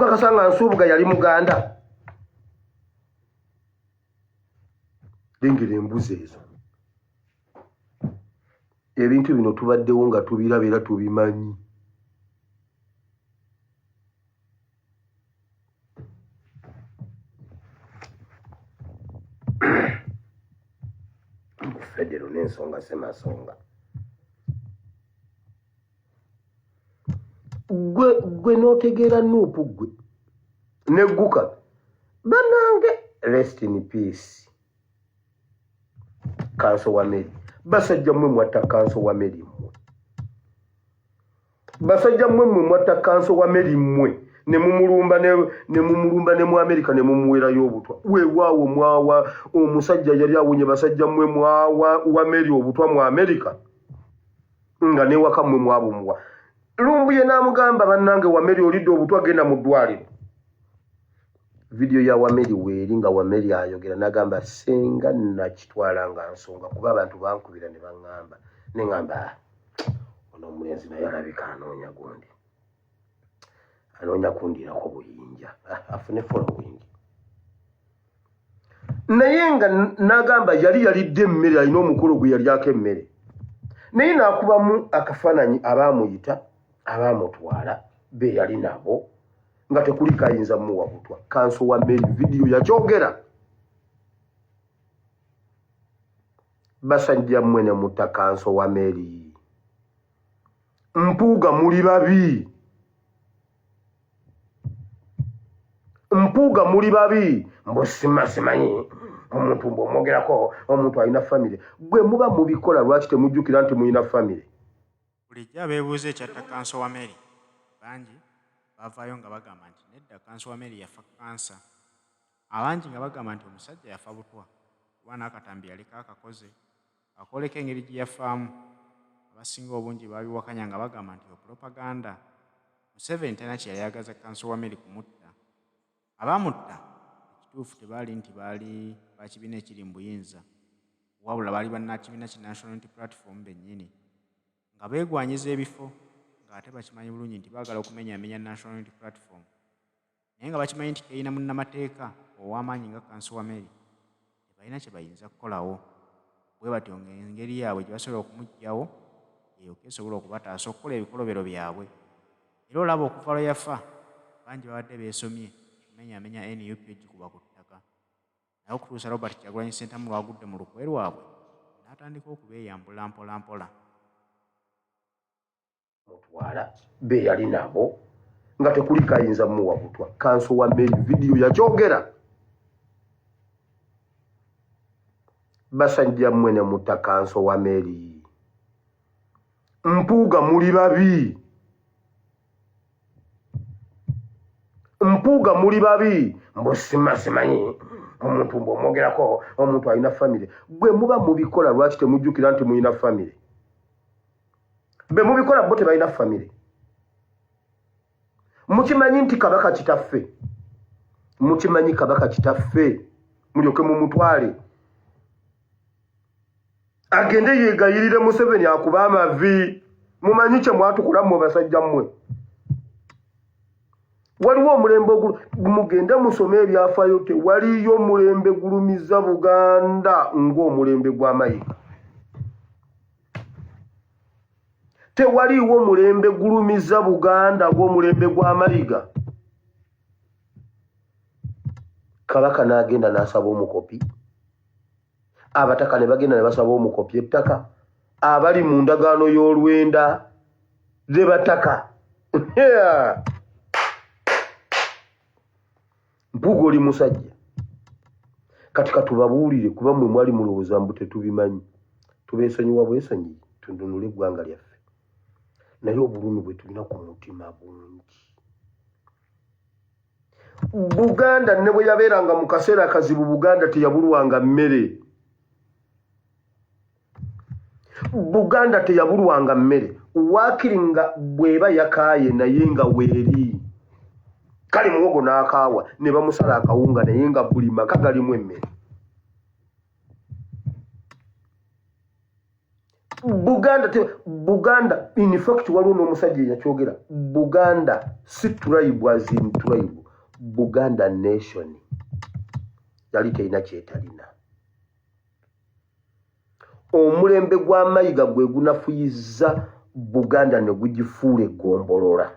Kakasanga Nsubuga yali Muganda. Lengera embuzi ezo. Ebintu bino tubaddewo nga tubiraba era tubimanyi. Federo n'ensonga semasonga. Gwe n'otegeera Nuupu gwe negguka bannange rest in peace. Kanso wa Meri basajja mmwe mwatta Kanso wa Meri mmwe. Basajja mmwe mwatta Kanso wa Meri mmwe ne mumulumba ne mu Amerika ne mumuwerayo obutwa. Weewaawo mwawa omusajja yali awonye basajja mmwe mwawa wa Meri obutwa mu Amerika nga ne waka mmwe mwabumuwa. Lumbu ye namugamba bannange wa Meri olidde obutwa genda mu ddwaliro. Video ya Wameri weeri nga Wameri ayogera nagamba senga nakitwala nga nsonga kuba abantu bankubira ne baŋŋamba ne ŋŋamba ono omulenzi naye alabika anoonya gundi anoonya kundirako buyinja afune following naye nga nagamba yali yalidde emmere alina omukolo gwe yalyako emmere naye naakubamu akafaananyi abaamuyita abaamutwala be yali nabo nga tekuli kayinza muwa butwa. Kanso wa Meri video yakyogera basajja mmwe ne mutta Kanso wa Meri Mpuuga muli babi. Mpuuga muli babi mbosima simanyi omuntu mbomwogerako omuntu alina famire gwe muba mubikola lwaki temujjukira nti mulina famire. Bulijjo abeebuuza ekyatta Kanso wa Meri bangi bavaayo nga bagamba nti nedda Kanso wa Meri yafa kansa. Abangi nga bagamba nti omusajja yafa butwa kuba n'akatambi yaliko akakoze akoleko engeri gye yafaamu. Abasinga obungi baabiwakanya nga bagamba nti propaganda. Museveni talina kye yayagaza Kanso wa Meri kumutta. Abaamutta ekituufu tebaali nti baali bakibiina ekiri mu buyinza wabula baali bannakibiina ki National Unity Platform bennyini nga beegwanyiza ebifo ng'ate bakimanyi bulungi nti baagala okumenyaamenya National Unity Platform naye nga bakimanyi nti terina munnamateeka ow'amaanyi nga Kanso wa Meri tebalina kye bayinza kukolawo. Bwe batyo ng'engeri yaabwe gye basobola okumuggyawo eyo kesobola okubataasa okukola ebikolobero byabwe. Era olaba okuva lwe yafa bangi babadde beesomye okumenyaamenya NUP egikuba ku ttaka naye okutuusa Robert Kyagulanyi Ssentamu lwagudde mu lukwe lwabwe n'atandika okubeeyambula mpola mpola. Mutwala be yali nabo nga tekuli kayinza muwa butwa. Kanso wa Meri video yakyogera basajja mmwe ne mutta Kanso wa Meri Mpuuga muli babi. Mpuuga muli babi mbosima simanyi omuntu mbomwogerako omuntu alina famire gwe muba mubikola lwaki temujjukira nti mulina famire. Be mubikola bo tebalina famire. Mukimanyi nti Kabaka kitaffe. Mukimanyi Kabaka kitaffe mulyoke mumutwale agende yeegayirire Museveni akuba amavi. Mumanyi kye mwatukula mmwe basajja mmwe. Waliwo omulembe mugende musome ebyafaayo tewaliyo mulembe gulumiza Buganda ng'omulembe gwa Mayiga. Tewaliwo mulembe gulumiza Buganda ng'omulembe gwa Mayiga. Kabaka n'agenda n'asaba omukopi. Abataka ne bagenda ne basaba omukopi ettaka. Abali mu ndagaano y'olwenda ze bataka. Mpuuga oli musajja. Kati katubabuulire kuba mmwe mwali mulowooza mbu tetubimanyi. Tubeesonyiwa bwesonyi tununule eggwanga lyaffe. Naye obulumi bwe tulina ku mutima bungi. Buganda ne bwe yabeeranga mu kaseera akazibu Buganda teyabulwanga mmere. Buganda teyabulwanga mmere. Waakiri nga bw'eba yakaaye naye nga weeri. Kale muwogo n'akaawa ne bamusala akawunga naye nga buli maka galimu emmere. Buganda in fact waliwo n'omusajja yakyogera Buganda si tribe as in tribe Buganda nation yali terina kyetalina omulembe gwa Mayiga gwe gunafuyiza Buganda ne gugifuula eggombolola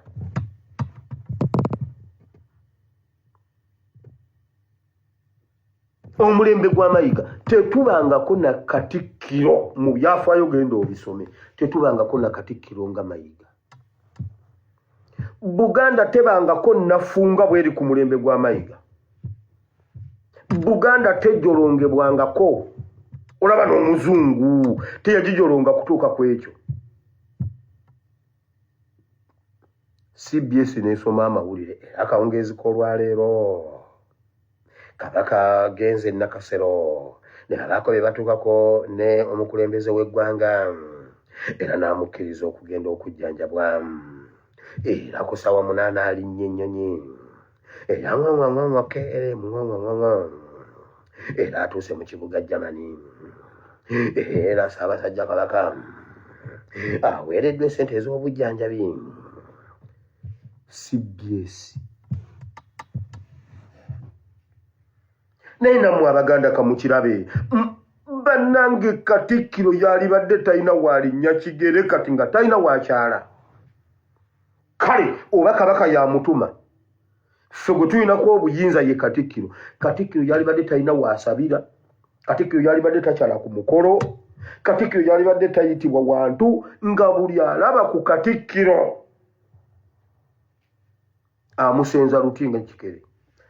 omulembe gwa Mayiga tetubangako na Katikkiro mu byafaayo genda obisome tetubangako na Katikkiro nga Mayiga Buganda tebangako nafunga bweri ku mulembe gwa Mayiga Buganda tejolongebwangako olaba n'omuzungu teyagijolonga kutuuka ku ekyo CBS n'esoma amawulire akawungeezi k'olwaleero Kabaka genze Nakasero ne abaako be batuukako ne omukulembeze w'eggwanga era n'amukkiriza okugenda okujjanjabwa era ku ssaawa 8 alinnye ennyonyi era era atuuse mu kibuga Germany era Ssaabasajja Kabaka aweereddwa essente ez'obujjanjabi CBS naye nammwe Abaganda kamukirabe bannange Katikkiro yalibadde talina waalinnya kigere kati nga talina waakyala kale oba Kabaka yamutuma ffe gwe tulinako obuyinza ye Katikkiro Katikkiro yalibadde talina waasabira Katikkiro yalibadde takyala ku mukolo Katikkiro yalibadde tayitibwa wantu nga buli alaba ku Katikkiro amusenza lutinga kikere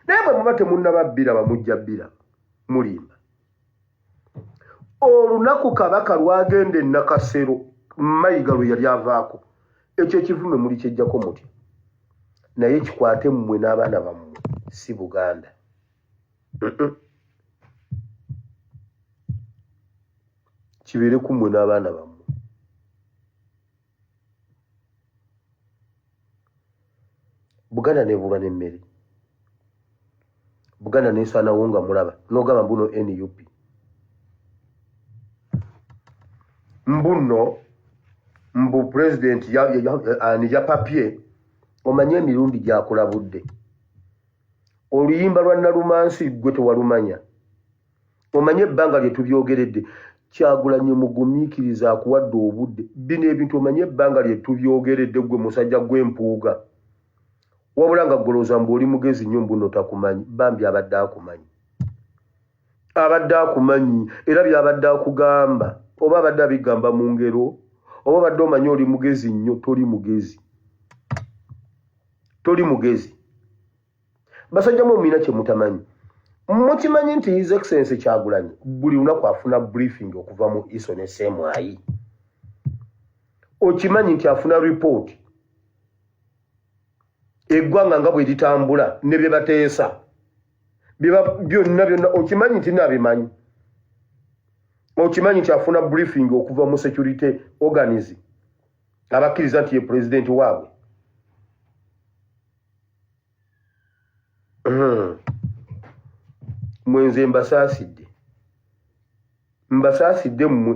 naye bwe muba temunnababbira bamujja bbira mulimba olunaku Kabaka lwagenda e Nakasero Mayiga lwe yali avaako ekyo ekivume muli kyejjako muti naye kikwate mmwe n'abaana bammwe si Buganda kibeere ku mmwe n'abaana bammwe Buganda nebulwa n'emmere Buganda nesaanawo nga mulaba n'ogamba mbuno NUP mbuno mbu president ya papier omanye emirundi gyakulabudde oluyimba lwa Nalumansi gwe tewalumanya omanye ebbanga lye tubyogeredde Kyagulanyi mugumiikiriza akuwadde obudde bino ebintu omanye ebbanga lye tubyogeredde gwe musajja gw'empuuga wabula nga golooza mbu oli mugezi nnyo mbuno takumanyi bambi abadde akumanyi era byabadde akugamba oba abadde abigamba mu ngero oba badde omanyi oli mugezi nnyo toli mugezi basajja mu mina kye mutamanyi mukimanyi nti His Excellency Kyagulanyi buli lunaku afuna briefing okuva mu ISO ne SMI okimanyi nti afuna report eggwanga nga bwe litambula ne bye bateesa byonna okimanyi nti nabimanyi okimanyi nti afuna briefing okuva mu security organism abakkiriza nti ye president waabwe mwenze mbasaasidde mmwe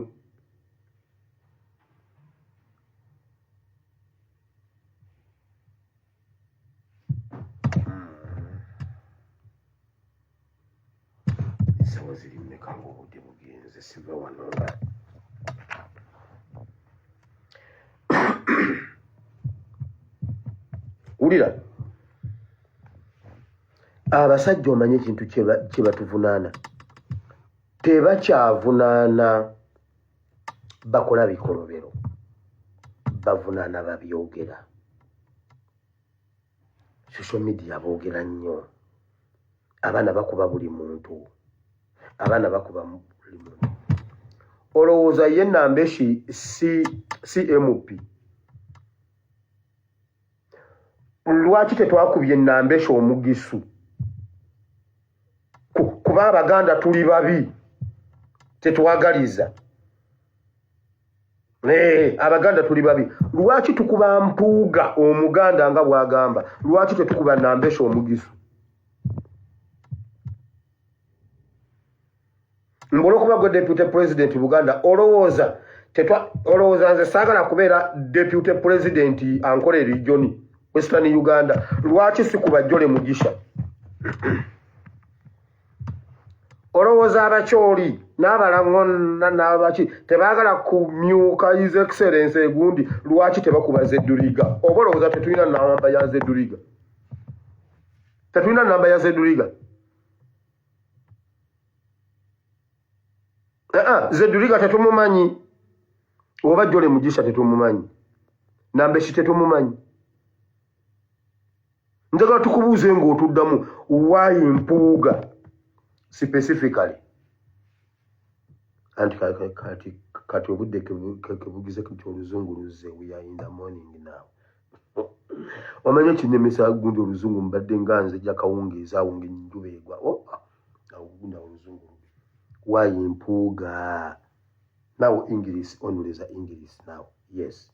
ziri mmeka ng'obudde bugenze siva wano nga wulira abasajja omanye ekintu kye batuvunaana tebakyavunaana bakola bikolobero bavunaana babyogera social media boogera nnyo abaana bakuba buli muntu olowooza ye Nambeshi CMP lwaki tetwakubye Nambeshi omugisu kuba Abaganda tuli babi tetwagaliza Abaganda tuli babi lwaki tukuba mpuuga omuganda nga bwagamba lwaki tetukuba Nambeshi omugisu mbolo kuba gwe deputy president Buganda olowooza olowooza nze saagala kubeera deputy president ankola region Western Uganda lwaki si ku bajjole mugisha olowooza abakyoli n'abalangonna n'abaki tebaagala kumyuka his excellence egundi lwaki tebakuba Zedduriga oba olowooza tetulina namba ya Zedduriga Zedduriga tetumumanyi oba jjole mugisha tetumumanyi nambeshi tetumumanyi njagala tukubuuze ng'otuddamu why Mpuuga specifically anti kati obudde kebugize oluzungu luzze we are in the morning now omanye kinemesa gundi oluzungu mbadde nga nze jakawungeeza awo ngenjuba egwa gundi oluzungu why Mpuuga now English only is English now yes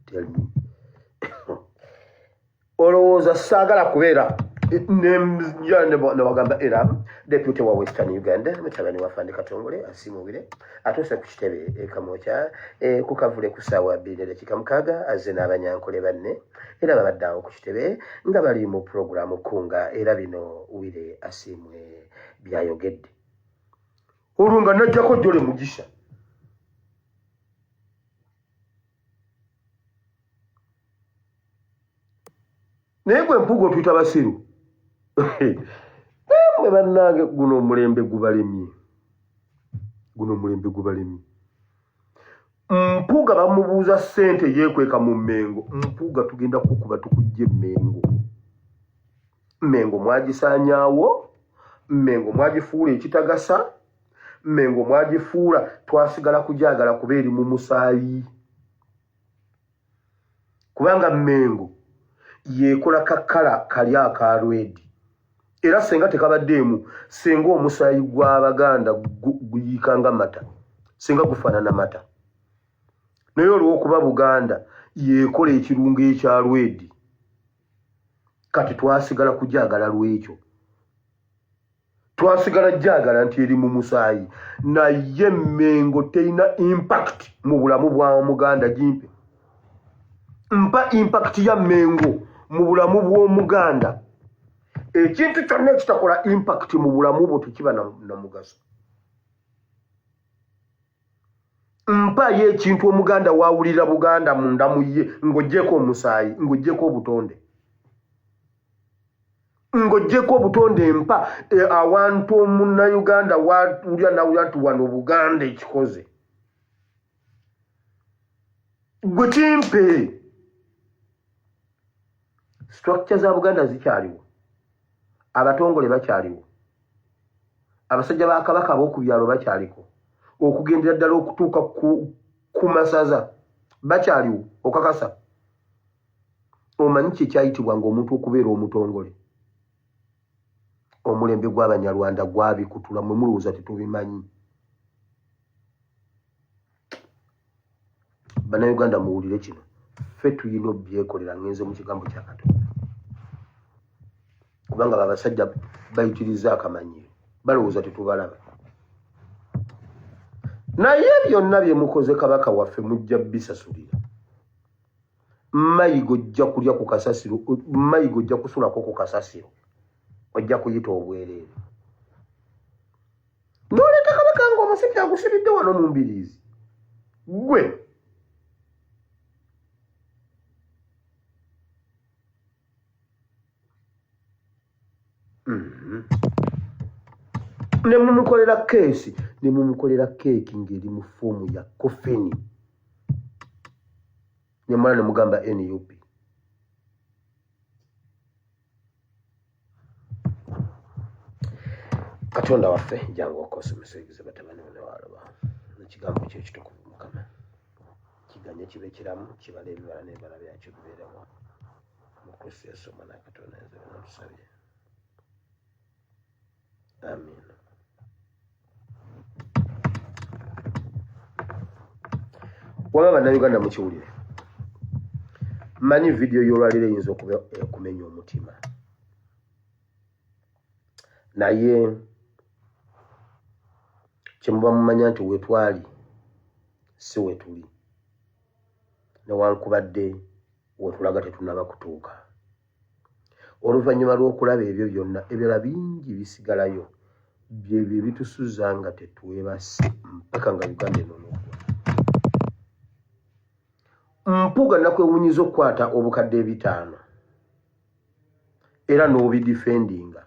tell me olowooza saagala kubeera nebagamba era deputy wa Western Uganda mutabani wa Fandi Katongole asiimubire atuuse ku kitebe ekamwokya ku kavule ku ssaawa 2:6 azze n'abanyankole banne era babadde awo ku kitebe nga bali mu puroguramu kunga era bino Wire Asiimwe byayogedde olwo nga najjako jjole mugisha naye gwe Mpuuga otuyita basiru mwe bannange guno omulembe gubalemye Mpuuga bamubuuza ssente yeekweka mu Mmengo Mpuuga tugenda kukuba tukujja Mmengo mwagisaanyaawo Mmengo mwagifuula ekitagasa Mmengo mwagifuula twasigala kujaagala kuba eri mu musaayi kubanga Mmengo yeekola kakala kali aka Lwedi era senga tekabaddeemu senga omusaayi gw'Abaganda guyikanga mata senga gufaanana mata naye olw'okuba Buganda yeekola ekirungo ekya Lwedi kati twasigala kujaagala lwekyo twasigala jaagala nti eri mu musaayi naye Mmengo terina impact mu bulamu bwa Muganda gimpe mpa impact ya Mmengo mu bulamu bw'Omuganda ekintu kyonna ekitakola impact mu bulamu bwo tekiba na mugaso mpa ye ekintu Omuganda waawulira Buganda munda mu ye ng'oggyeko omusaayi ng'oggyeko obutonde ng'oggyeko obutonde mpa awantu Omunnayuganda waawulira nawulira nti wano Buganda ekikoze gwe kimpe structure za Buganda zikyaliwo abatongole bakyaliwo abasajja ba Kabaka ab'oku byalo bakyaliko okugendera ddala okutuuka ku masaza bakyaliwo okakasa omanyi kyekyayitibwa ng'omuntu okubeera omutongole omulembe gw'Abanyarwanda gwabikutula mwe mulowooza tetubimanyi Bannayuganda muwulire kino ffe tulina obyekolera ngenze mu kigambo kya Katonda kubanga babasajja bayitiriza akamanyiro balowooza tetubalaba naye byonna bye mukoze Kabaka waffe mujja bisasulira mayigo ojja kulya ku kasasiro mayigo ojja kusulako ku kasasiro ojja kuyita obwereere n'oleeta Kabaka ng'omusajja agusibidde wano mu mbiriizi gwe ne mumukolera keesi ne mumukolera keeki ng'eri mu foomu ya kofeni ne mwana ne mugamba NUP Katonda waffe jangu okose museegize batabani bano walaba ekigambo kye ekitukuvu Mukama kiganye kibe kiramu kibala ebibala n'ebibala byakyo bibeeramu mu Kristo Yesu omwana wa Katonda nze tusabye amen. Waba Bannayuganda mukiwulire manyi video y'olwaliro eyinza okumenya omutima naye kyemuba mumanya nti wetwali si we tuli newankubadde wetulaga tetunaba kutuuka. Oluvannyuma lw'okulaba ebyo byonna ebirala bingi bisigalayo byebyo ebitusuza nga tetwebase mpaka nga Uganda enonogwa. Mpuuga nakwewunyiza okukwata obukadde 5 era n'obidifendinga.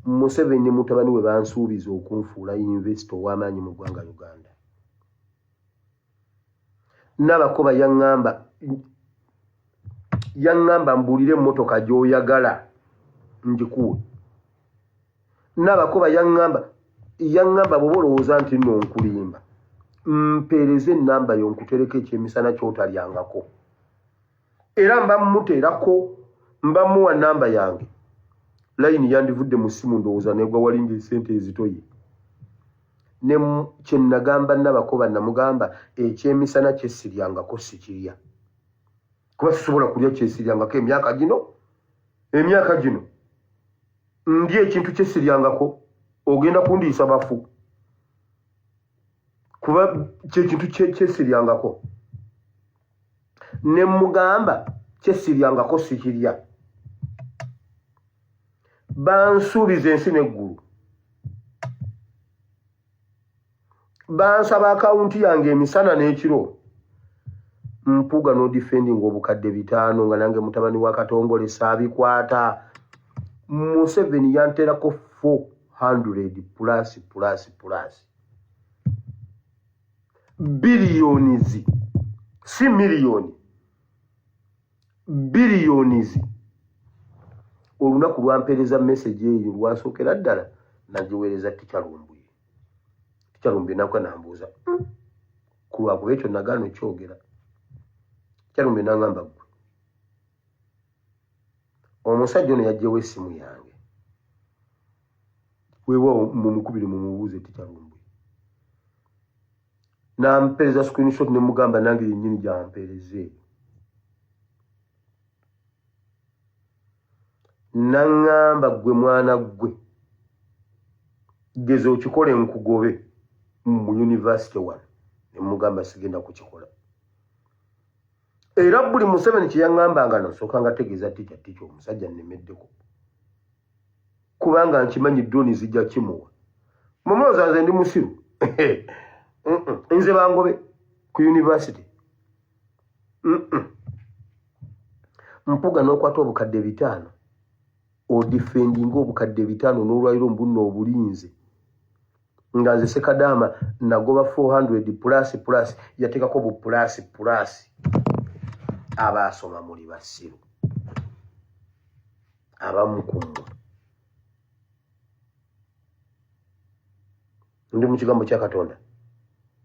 Museveni mutabani we bansuubiza okunfuula yunivesite ow'amaanyi mu ggwanga Uganda. Nabakoba yaŋŋamba mbuulire emmotoka gy'oyagala ngikuwe. Nabakoba yaŋŋamba bw'oba olowooza nti nno nkulimba mpeereza ennamba yo nkutereka ekyemisana ky'otalyangako. Era mba muteerako mba muwa nnamba yange. Layini yandivudde mu ssimu ndowooza negwa walinga esente ezitoye. Ne kye nagamba Nabakoba namugamba ekyemisana kyesiryangako sikirya. Kuba sisobola kulya kyesiryangako emyaka gino. Ndya ekintu kyesiryangako ogenda kundiisa bafu. Kuba kyekintu kyesiryangako. Ne mugamba kyesiryangako sikirya. Bansuubiza ensi n'eggulu. Bansaba akawunti yange emisana n'ekiro. Mpuuga n'odifendinga obukadde 5 nga nange mutabani wa Katongole saabikwata. Museveni yanterako 400 plus. Biliyonizi, si miliyoni. Biliyonizi. Olunaku lwampeereza message eyo lwasookera ddala nagiweereza Tikyalumbuye. Tikyalumbuye nakwe nambuuza ku lwakuba ekyo nagaano ekyogera. Tikyalumbuye n'aŋŋamba ggwe omusajja ono yaggyewo essimu yange. Weewaawo mumukubire mumubuuze Tikyalumbuye. Nampeereza screenshot ne mugamba nange yennyini gyampeereze. Naŋŋamba ggwe mwana ggwe geza okikole nkugobe mu yunivasite wano. Ne mugamba sigenda kukikola. Era buli Museveni kye yaŋŋambanga nosooka nga tegeeza Tikya omusajja nnemeddeko. Kubanga nkimanyi drone zijja kimuwa. Mumulowooza nze ndi musiru. Nze bangobe ku yunivasite. Mpuuga n'okwata obukadde 5 odifendinga obukadde 5 n'olwaliro mbunno obulinze. Nga nze Sekadaama nagoba 400 plus yateekako bu plus. Abaasoma muli basiru. Abamu ku mmwe. Ndi mu kigambo kya Katonda.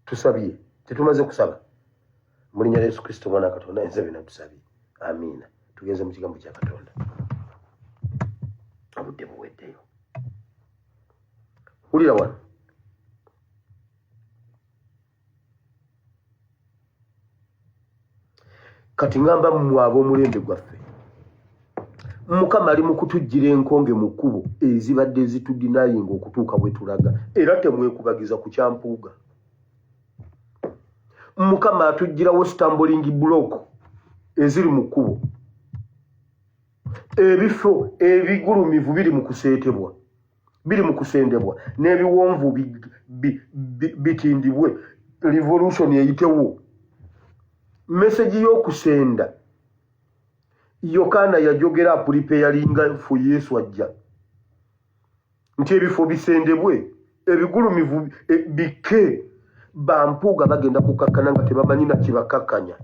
Tusabye. Tetumaze kusaba. Mu linnya lya Yesu Kristo mwana Katonda enze bina tusabye. Amiina. Tugenze mu kigambo kya Katonda. Obudde buweddeyo. Wulira wano. Kati ngamba mmwe ab'omulembe gwaffe. Mukama ali mu kutujjira enkonge mu kkubo ezibadde zitudinayinga okutuuka bwe tulaga. Era temwekubagiza ku kyampuuga. Mukama atujjirawo stumbling block eziri mu kkubo. Ebifo ebigulumivu biri mu kuseetebwa. Biri mu kusendebwa. N'ebiwonvu bitindibwe. Revolution eyitewo. Message y'okusenda Yokaana yajogera preparinga fu Yesu ajja. Nti ebifo bisendebwe ebigulumivu bike bampuuga bagenda kukakkana nga tebamanyi na kibakakkanya.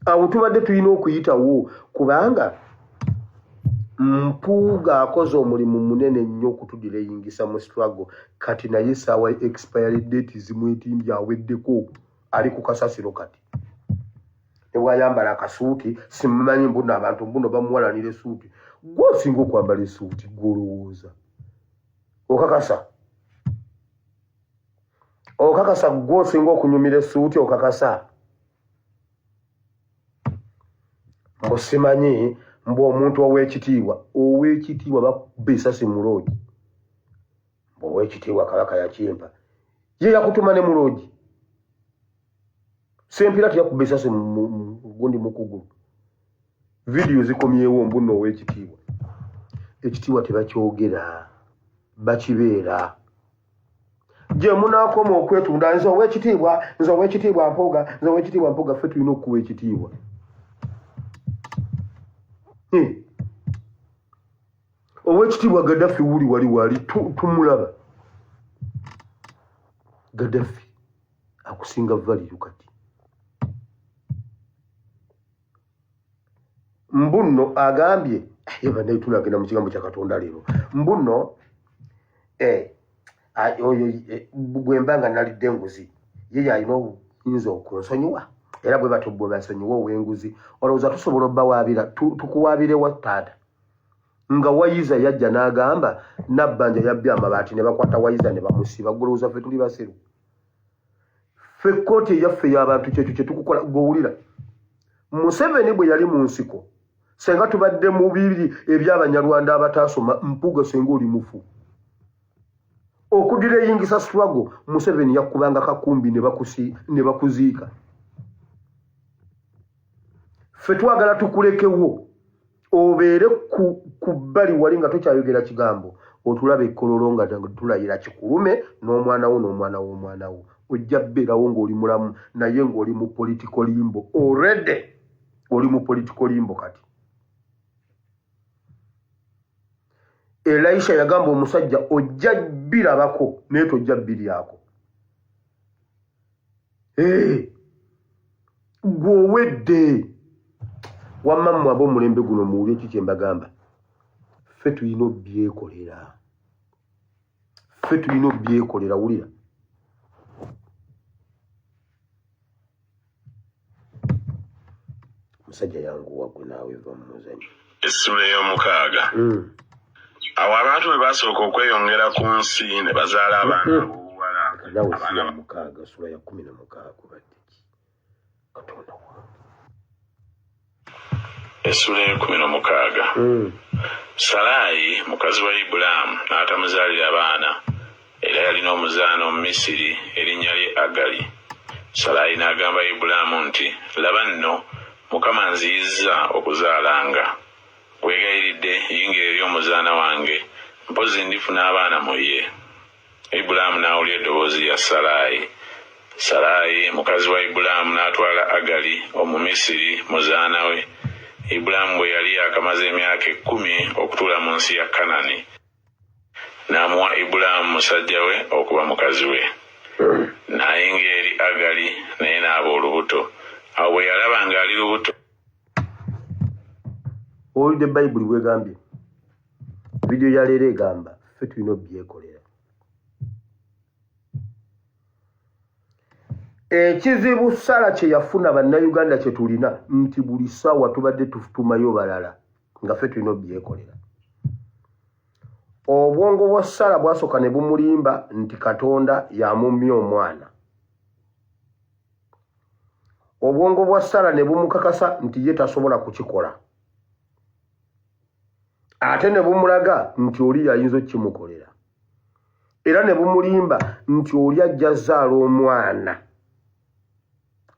Awo tubadde tulina okuyitawo kubanga Mpuuga akoze omulimu munene nnyo okutuddireyingisa mu struggle. Kati naye saawa expiry date zimwetimbye aweddeko. Ali ku kasasiro kati. Tewayambala akasuuti simanyi mbuno abantu mbuno bamuwalanira essuuti. Gwe osinga okwambala essuuti gw'olowooza. Okakasa gwe osinga okunyumira essuuti okakasa. Mbu simanyi mbu omuntu ow'ekitiibwa bakubba essasi mu loogi. Mbu ow'ekitiibwa Kabaka yakimpa. ye yakutuma ne muloji sempira yakubba esasi gundi mukugulu video zikomyewo mbuno ow'ekitiibwa ekitiibwa tebakyogera bakibeera gye munaakoma okwetunda nze ow'ekitiibwa mpoga ffe tulina okukuwa ekitiibwa ow'ekitiibwa Gaddafi wali tumulaba Gaddafi akusinga valiyu kati mbuno agambye banaye tulagenda mu kigambo kya Katonda leero mbuno bwe mbanga nalidde enguzi ye alina obuyinza okunsonyiwa era bwe bato bwe basonyiwa ow'enguzi olowooza tusobola obbawaabira tukuwaabirewa taata nga Wayiza yajja n'agamba Nabbanja yabbye amabaati ne bakwata Wayiza ne bamusiba golowooza ffe tuli baseru ffe kkooti eyaffe y'abantu kyekyo kye tukukola gw'owulira Museveni bwe yali mu nsiko senga tubadde mu bibiri eby'Abanyarwanda abataasoma mpuga senga oli mufu okudira eyingisa struggle Museveni yakubanga kakumbi ne bakuziika ffe twagala tukulekewo obeere ku bbali wali nga tokyayogera kigambo otulaba ekkololo nga tulayira kikulume n'omwana wo ojja bbeerawo ng'oli mulamu naye ng'oli mu political limbo already oli mu political limbo kati Elisha yagamba omusajja ojja birabako naye tojja biryako gw'owedde wammammwe ab'omulembe guno muwulye eki kye mbagamba ffe tulina obyekolera wulira musajja yanguwa gwe naawe va mu muzanyo essula ey'omukaaga awo abantu bwe basooka okweyongera ku nsi ne bazaala abaana ab'obuwala nawe mukaaga sula ya 16 baddeki Katonda wange essula ey'e16 Salaayi mukazi wa Ibulaamu n'atamuzaalira baana era yalina omuzaana Omumisiri erinnya lye Agali. Salaayi n'agamba Ibulaamu nti laba nno Mukama nziyizza okuzaalanga weegayiridde yingira eri omuzaana wange mpozi ndifuna abaana mu ye. Ibulaamu n'awulira eddoboozi lya Salaayi mukazi wa Ibulaamu n'atwala Agali Omumisiri muzaana we. Ibulaamu bwe yali akamaze emyaka 10 okutuula mu nsi ya Kanani n'amuwa Ibulaamu musajja we okuba mukazi we. N'ayinga eri Agali naye n'aba olubuto. Awo bwe yalaba ng'ali lubuto owulidde Bayibuli bwegambye vidiyo ya leero egamba ffe tulina obyekolera ekizibu Sala kye yafuna bannayuganda kye tulina nti buli ssaawa tubadde tutumayo balala nga ffe tulina obyekolera obwongo bwa Sala bwasooka ne bumulimba nti Katonda yamumya omwana obwongo bwa Sala ne bumukakasa nti ye tasobola kukikola ate ne bumulaga nti oli yayinza okkimukolera era ne bumulimba nti oli ajja zaala omwana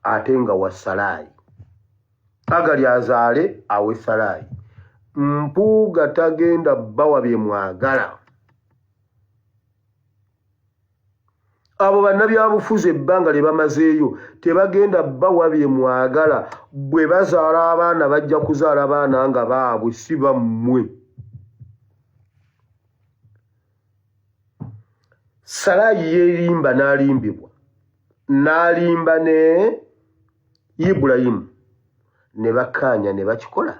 ate nga wa Salaayi Agali azaale awe Salaayi mpuuga tagenda bbawa bye mwagala abo bannabyabufuzi ebbanga lye bamazeeyo tebagenda bbawa bye mwagala bwe bazaala abaana bajja kuzaala baana nga baabwe si bammwe Salaayi yeerimba n'alimbibwa n'alimba ne Ibulayimu ne bakkaanya ne bakikola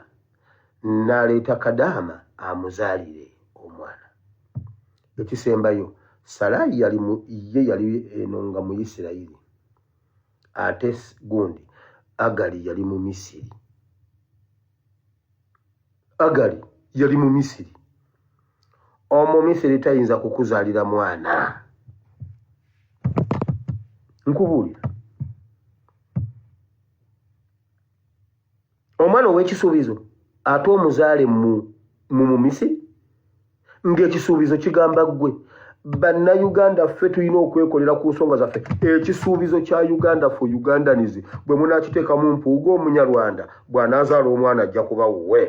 n'aleeta Kadaama amuzaalire omwana ekisembayo Salaayi yali eno nga mu Isirayiri ate gundi Agali yali mu Misiri Omumisiri tayinza kukuzaalira mwana nkubuulira omwana ow'ekisuubizo ate omuzaale mu Misiri ng'ekisuubizo kigamba ggwe bannayuganda ffe tulina okwekolera ku nsonga zaffe. Ekisuubizo kya Uganda for Ugandans bwe munaakiteekamu mpuuga omunyarwanda bw'anaazaala omwana ajja kuba wuwe.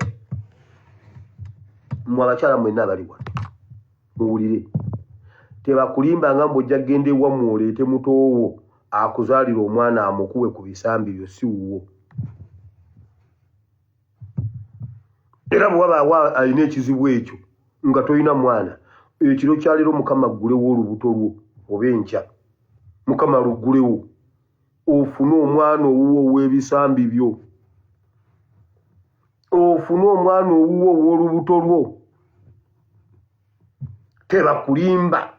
Mmwe abakyala mwenna abali wano muwulire, tebakulimbanga mbojja genda ewammwe oleete mutoowo akuzaalira omwana amukuwe ku bisambi byo, si wuwo. Era bwe wabaawo alina ekizibu ekyo nga tolina mwana, ekiro kyaleero Mukama ggulewo olubuto lwo oba enkya, Mukama luggulewo ofune omwana owuwo ow'ebisambi byo, ofune omwana owuwo ow'olubuto lwo. Tebakulimba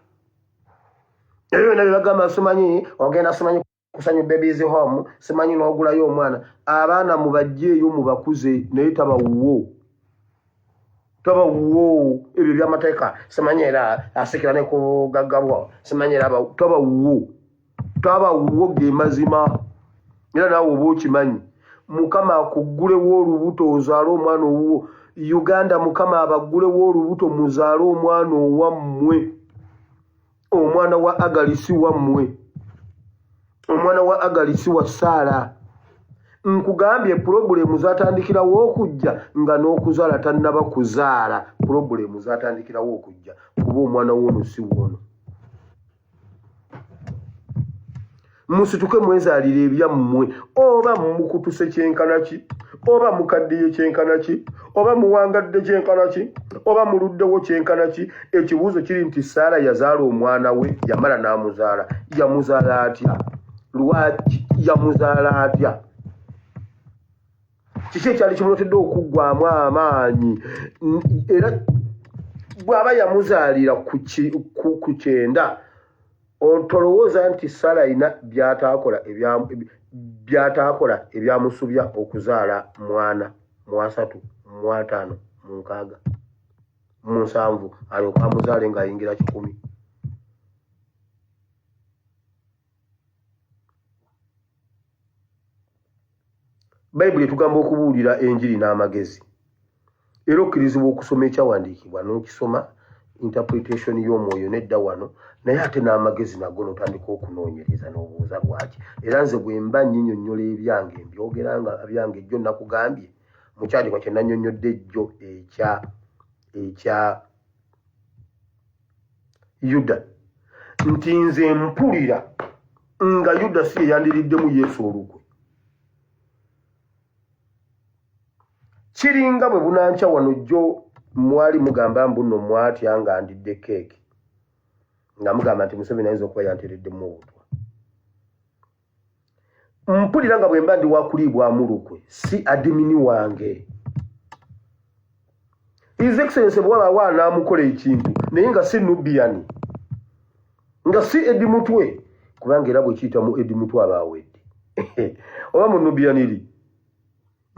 ebyo byonna bye bagamba simanyi ogenda simanyi kusanyu babies home simanyi n'ogulayo omwana. Abaana mubajjeeyo mubakuze naye tabawuwo ebyo by'amateeka simanyi era asikira ne kugaggabwa simanyi era tabawuwo ge mazima. Era naawe oba okimanyi Mukama akuggulewo olubuto ozaale omwana owuwo. Uganda Mukama abaggulewo olubuto muzaale omwana owammwe, omwana wa Agalisi wammwe, omwana wa Agalisi wa Saara. Nkugambye pulobulemu zaatandikirawo okujja nga n'okuzaala tannaba kuzaala. Pulobulemu zaatandikirawo okujja kuba omwana w'ono si wono. Musituke mwezaalira ebyammwe, oba mukutuse kyenkana ki, oba mukaddiye kyenkana ki, oba muwangadde kyenkana ki, oba muluddewo kyenkana ki. Ekibuuzo kiri nti Saara yazaala omwana we yamala n'amuzaala. Yamuzaala atya? Lwaki yamuzaala atya? Kiki ekyali kimulotedde okuggwaamu amaanyi? Era bw'aba yamuzaalira ku kyenda, otolowooza nti Saara alina by'ataakola ebyamusubya okuzaala mwana mu 3, mu 5, mu 6, mu 7 alyoka amuzaale ng'ayingira 10. Bayibuli etugamba okubuulira enjiri n'amagezi, era okkirizibwa okusoma ekyawandiikibwa n'okisoma interpretation y'omwoyo nedda wano, naye ate n'amagezi nago n'otandika okunoonyereza n'obuuza lwaki. Era nze bwe mba nnyinnyonnyola ebyange mbyogera nga byange ejjo nakugambye mu kyandikwa kye nannyonnyodde ejjo ekya Yuda nti nze mpulira nga Yuda si yeyandiriddemu Yesu olukwe. Kiringa bwe bunankya wano jjo mwali mugamba mbuno mwatya nga ndidde keeki nga mugamba nti Museveni ayinza okuba yanteereddemu obutwa. Mpulira nga bwe mba ndi wakuliibwamu lukwe si adimini wange. His Excellency bw'abaawo anaamukola ekintu naye nga si Nubian, nga si Eddi Mutwe, kubanga era bwe kiyitamu Eddi Mutwe abaawedde oba mu Nubian eri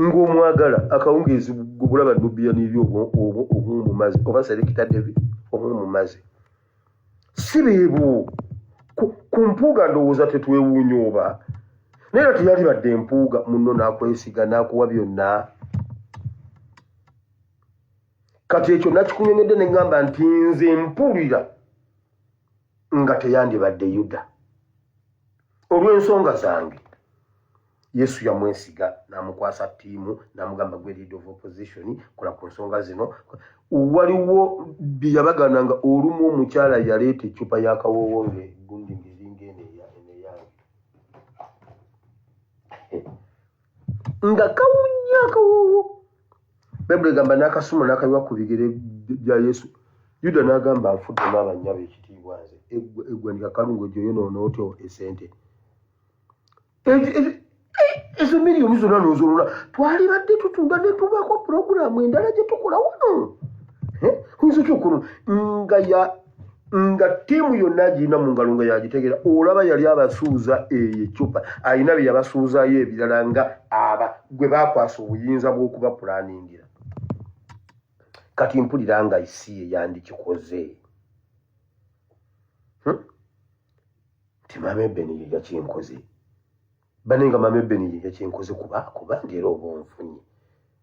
ng'omwagala akawungeezi gubulaba Nubian eri obumumaze oba Selector David obumumaze. Si beebo ku mpuuga ndowooza tetwewuunya oba naye era teyali badde empuuga munno n'akwesiga n'akuwa byonna. Kati ekyo nakikunyonyedde ne ngamba nti nze mpulira nga teyandibadde Yuda olw'ensonga zange. Yesu yamwesiga n'amukwasa ttiimu n'amugamba gwe leader of opposition kola ku nsonga zino. Waliwo bye yabagananga olumu omukyala yaleeta eccupa y'akawoowo ng'egundi ng'eringa eneyange nga kawunya akawoowo. Bayibuli egamba n'akasuma n'akayiwa ku bigere bya Yesu. Yuda n'agamba nfuddemu abannyabo ekitiibwa nze eggwanika kalungo gyoyonoona otyo esente. Ezo miliyoni zonna n'ozolola twali badde tutunga ne tubaako pulogulaamu endala gye tukola wano. Oyinza otya okola nga ttiimu yonna agirina mu ngalo nga yagitegeera. Olaba yali abasuuza eyo eccupa alina bye yabasuuzaayo ebirala nga gwe baakwasa obuyinza bw'okuba pulaaningira. Kati mpulira nga isi ye yandikikoze nti Mama Ebeni ye yakyenkoze. Banenga Mama Ebeni ye yakyenkoze kuba ndi era oba onfunye.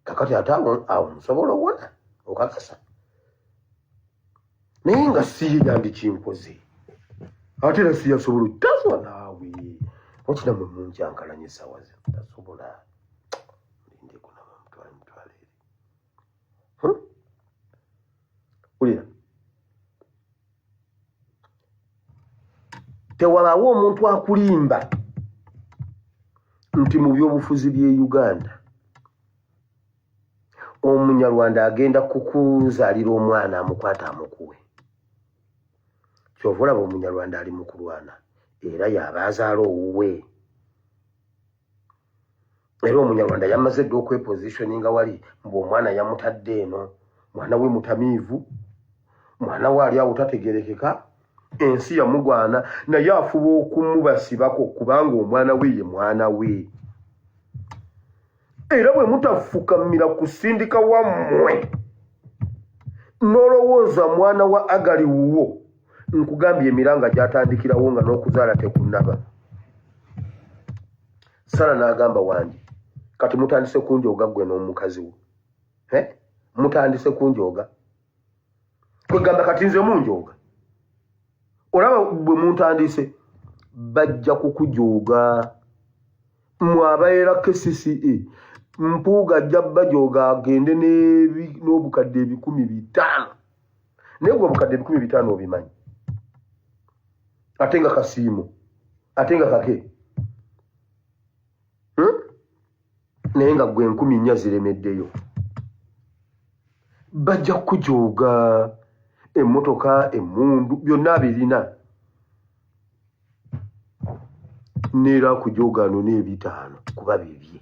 Kakati ate awo nsobola owona okakasa. naye nga si yandikinkoze ate era siyasobola taswa naawe okina mwe munjankalanye essaawa ze tasobola ndindekunama mutwale eri ulira tewabaawo omuntu akulimba nti mu byobufuzi by'e Uganda omunyarwanda agenda kukuzaalira omwana amukwata amukuwe. Kyova olaba omunyarwanda ali mu kulwana era y'aba azaala owuwe. Era omunyarwanda yamaze dde okwepositioninga wali ng'omwana yamutadde eno, mwana we mutamiivu, mwana we ali awo tategerekeka, ensi yamugwana naye afuba okumubasibako kubanga omwana we ye mwana we. Era bwe mutafukamira kusindika wammwe n'olowooza mwana wa Agali wuwo, nkugambye emiranga gyatandikirawo nga n'okuzaala tekunnaba. Sara n'agamba wange kati mutandise kunjooga ggwe n'omukazi wo. Mutandise kunjooga. Kwegamba kati nze munjooga. Olaba bwe muntandise bajja kukujooga. Mwabaera KCCA Mpuuga ajja bajooga agende n'obukadde 500. Naye gwe obukadde 500 obimanyi. Ate nga kasiimo. Ate nga kake. Naye nga gwe 4,000 ziremeddeyo. Bajja kujooga emmotoka, emmundu, byonna birina. Neera kujooga ano n'ebitaano kuba bibye.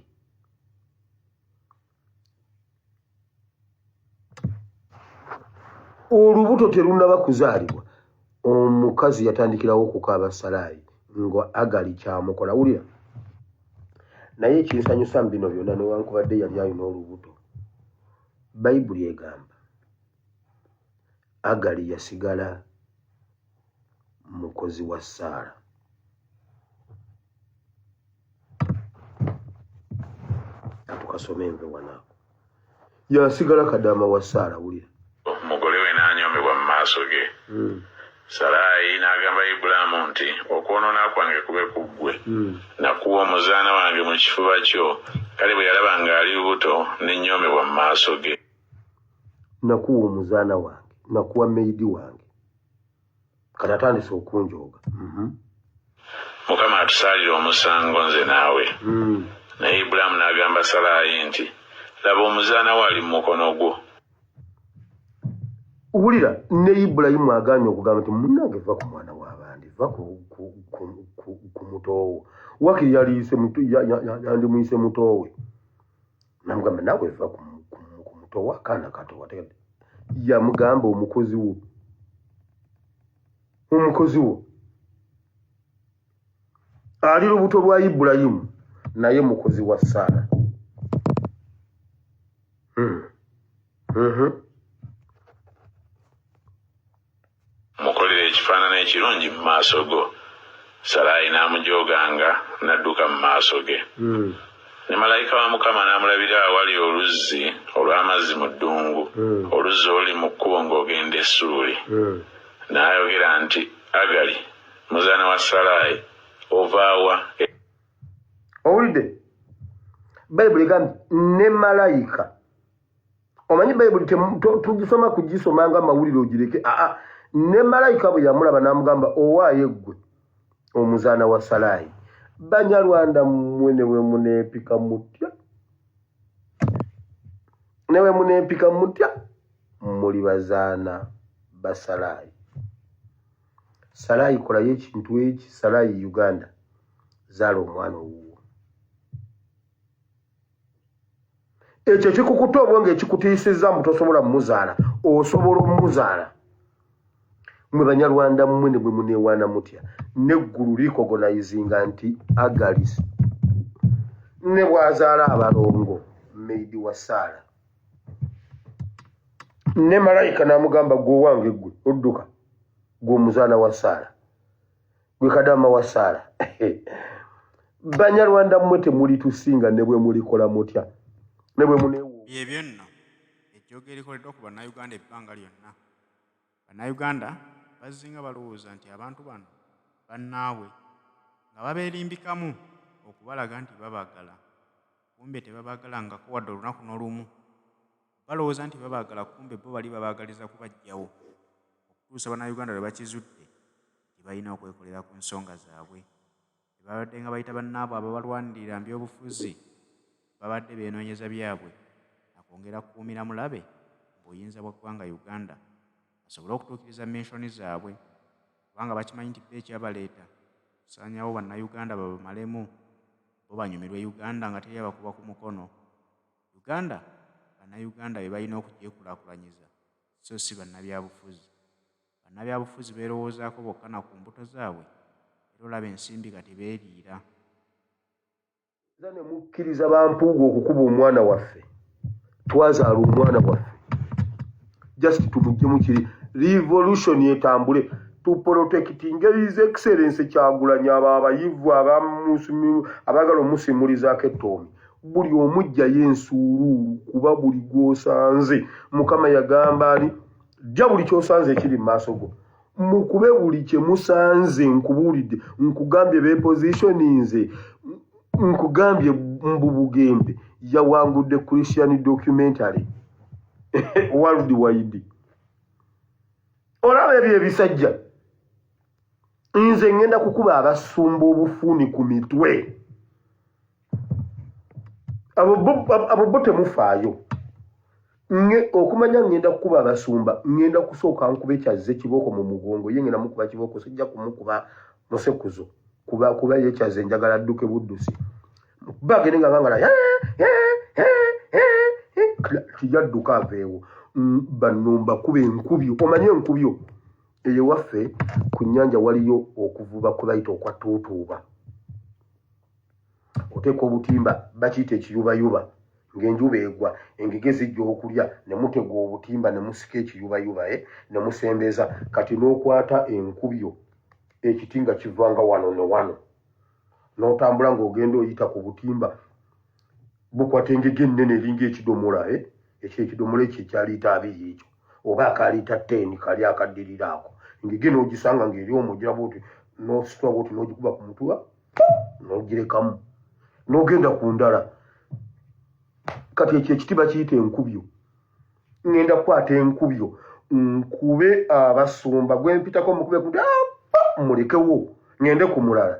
Olubuto terunaba kuzaalibwa omukazi yatandikirawo okukaaba Salaayi nga Agali kyamukola. Wulira naye ekinsanyusa mu bino byonna newankubadde yali alina olubuto, Bayibuli egamba Agali yasigala mukozi wa Saara. Atukasome enve wanaako yasigala kadama wa Saara. Wulira omugole we n'anyomebwa mu maaso ge. Salaayi n'agamba Ibulaamu nti okwonoona kwange kube ku ggwe. Nakuwa omuzaana wange mu kifuba kyo, kale bwe yalaba ng'ali lubuto n'ennyomebwa mu maaso ge. Nakuwa omuzaana wange, nakuwa meidi wange, kati atandise okunjooga. Mukama atusaalire omusango nze naawe. Naye Ibulaamu n'agamba Salaayi nti laba omuzaana we ali mu mukono gwo. Wulira ne Ibulayimu agaanye okugamba nti munnange va ku mwana w'abandi, va ku mutoowo. Wakiri yandimuyise mutoowe. Namugamba naawe va ku mutoowo, akaana kato. Yamugamba omukozi wo. Omukozi wo ali lubuto lwa Ibulayimu naye mukozi wa Saara. Mukolere ekifaananyi ekirungi mu maaso go. Salaayi n'amujooganga n'adduka mu maaso ge. Ne malayika wa Mukama n'amulabira awali oluzzi olw'amazzi mu ddungu, oluzzi oluli mu kkubo ng'ogenda e Suuli. N'ayogera nti, Agali, muzaana wa Salaayi, ovaawa? Owulidde? Bayibuli egambye ne malayika. Omanyi Bayibuli tugisoma kugisoma nga mawulire ogireke. Ne malayika bwe yamulaba n'amugamba owaaye ggwe omuzaana wa Salaayi, Banyarwanda mmwe ne bwe muneepika mutya. Ne bwe muneepika mutya muli bazaana ba Salaayi. Salaayi kolayo ekintu eki. Salaayi Uganda zaala omwana owuwo. Ekyo kikukuta obwonge ekikutiisizza mbu tosobola mumuzaala, osobola omumuzaala. Mwe Banyarwanda mmwe ne bwe muneewaana mutya n'eggulu likogonayizinga nti Agali ne bw'azaala abalongo meidi wa Saara. Ne malayika n'amugamba gwe owange ggwe odduka, gwe omuzaana wa Saara, gwe kadama wa Saara. Banyarwanda mmwe temulitusinga ne bwe mulikola mutya, ne bwe muneewo. Byebyo nno ejjooga erikoleddwa ku bannayuganda ebbanga lyonna. bannayuganda bazinga balowooza nti abantu bano bannaabwe nga babeerimbikamu okubalaga nti babaagala, kumbe tebabagalangako wadde olunaku n'olumu. Balowooza nti babaagala, kumbe bo bali babaagaliza kubaggyawo, okutuusa bannayuganda lwe bakizudde nti balina okwekolera ku nsonga zaabwe. Babadde nga bayita bannaabwe ababalwanirira mbyobufuzi babadde beenoonyeza byabwe nakwongera kukuumira mulabe mu buyinza bwa ggwanga Uganda basobole okutuukiriza menshoni zaabwe, kubanga bakimanyi nti ekyabaleeta kusaanyawo bannayuganda babamalemu, bo banyumirwe Uganda nga teri abakuba ku mukono. Uganda bannayuganda be balina okugyekulaakulanyiza, so si bannabyabufuzi. Bannabyabufuzi beerowoozaako bokka na ku mbuto zaabwe, era olaba ensimbi kati beeriira. Era ne mukkiriza bampuuga okukuba omwana waffe, twazaala omwana waffe, just tumuggyemu kiri revolution etambule tuprotectinga his excellence Kyagulanyi, abo abayivu abagala omusimulizaako ettoomi, buli omujja yensuuluulu kuba buli gw'osanze Mukama yagamba ali jja buli ky'osanze ekiri mu maaso go, mukube buli kye musanze. Nkubuulidde, nkugambye bepositioninze, nkugambye mbu Bugembe yawangudde Christian documentary worldwide. Olaba ebyo ebisajja, nze ngenda kukuba abasumba obufuuni ku mitwe. Abo bo temufaayo. Okumanya ngenda kukuba abasumba, ngenda kusooka nkube kyazze kibooko mu mugongo, ye ngenda mukuba kibooko, sijja kumukuba musekuzo kuba ye kyazze njagala adduke buddusi. Bagende nga ngangala tiyadduka aveewo. Bannumba kuba enkubyo. Omanye enkubyo eyo waffe ku nnyanja waliyo okuvuba kwe bayita okwa tuutuuba. Oteeka obutimba bakiyita ekiyubayuba, ng'enjuba egwa engege zijja okulya ne mutega obutimba ne musika ekiyubayuba ne musembeza. Kati n'okwata enkubyo ekiti nga kivanga wano ne wano, n'otambula ng'ogenda oyita ku butimba, bukwata engege ennene eringa ekidomola, ekyo ekidomola ekyo ekya liita 2 ekyo oba aka liita 10 kali akaddirira ako, engege n'ogisanga ng'eri omugira bwoti, n'ositula bwoti n'ogikuba ku mutuba n'ogirekamu n'ogenda ku ndala. Kati ekyo ekiti bakiyita enkubyo. Ngenda kukwata enkubyo nkube abasumba, gwe mpitako mukube ku mulekewo ngende ku mulala.